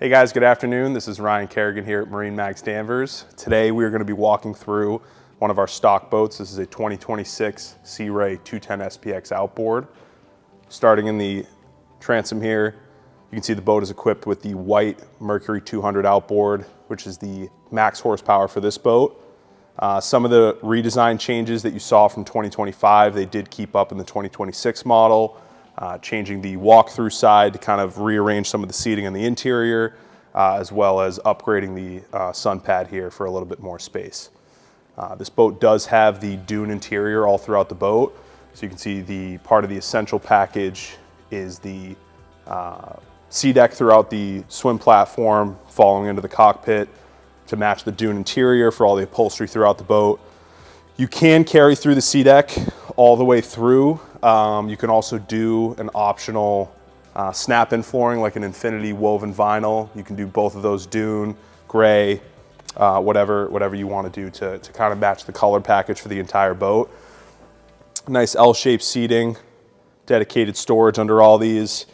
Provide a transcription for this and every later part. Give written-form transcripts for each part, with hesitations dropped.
Hey guys, good afternoon. This is Ryan Kerrigan here at MarineMax Danvers. Today we are going to be walking through one of our stock boats. This is a 2026 Sea Ray 210 SPX Outboard. Starting in the transom here, you can see the boat is equipped with the white Mercury 200 outboard, which is the max horsepower for this boat. Some of the redesign changes that you saw from 2025, they did keep up in the 2026 model. Changing the walk-through side to kind of rearrange some of the seating in the interior, as well as upgrading the sunpad here for a little bit more space. This boat does have the dune interior all throughout the boat. So you can see the part of the essential package is the sea deck throughout the swim platform, falling into the cockpit to match the dune interior for all the upholstery throughout the boat. You can carry through the sea deck all the way through. You can also do an optional snap-in flooring like an infinity woven vinyl. You can do both of those, dune, gray, whatever you want to do to kind of match the color package for the entire boat. Nice L-shaped seating, dedicated storage under all these.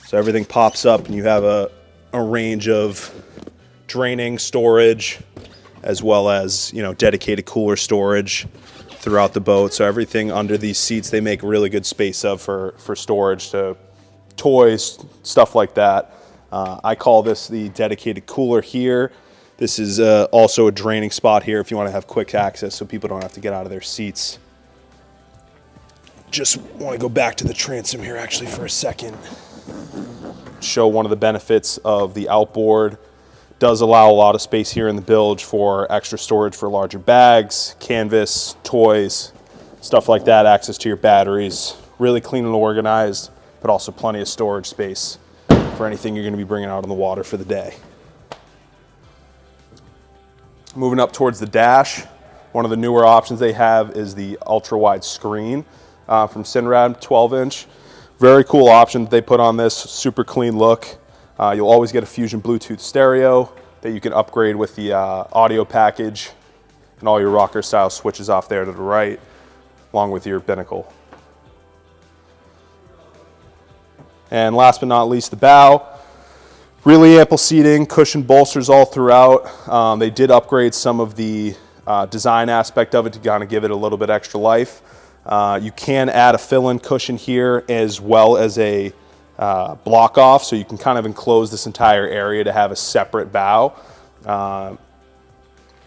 So everything pops up and you have a range of draining storage as well as, dedicated cooler storage throughout the boat. So everything under these seats, they make really good space of for storage to toys, stuff like that. I call this the dedicated cooler here. This is also a draining spot here if you want to have quick access so people don't have to get out of their seats. Just want to go back to the transom here actually for a second. Show one of the benefits of the outboard. Does allow a lot of space here in the bilge for extra storage for larger bags, canvas, toys, stuff like that, access to your batteries. Really clean and organized, but also plenty of storage space for anything you're going to be bringing out on the water for the day. Moving up towards the dash, one of the newer options they have is the ultra-wide screen from Cinrad, 12-inch. Very cool option that they put on this, super clean look. You'll always get a Fusion Bluetooth stereo that you can upgrade with the audio package, and all your rocker style switches off there to the right, along with your binnacle. And last but not least, the bow. Really ample seating, cushioned bolsters all throughout. They did upgrade some of the design aspect of it to kind of give it a little bit extra life. You can add a fill-in cushion here as well as a block off, so you can kind of enclose this entire area to have a separate bow.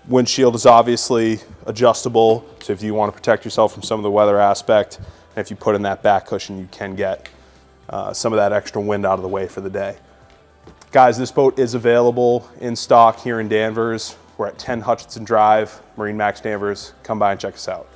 Windshield is obviously adjustable, so if you want to protect yourself from some of the weather aspect, and if you put in that back cushion, you can get some of that extra wind out of the way for the day. Guys, this boat is available in stock here in Danvers. We're at 10 Hutchinson Drive, MarineMax Danvers. Come by and check us out.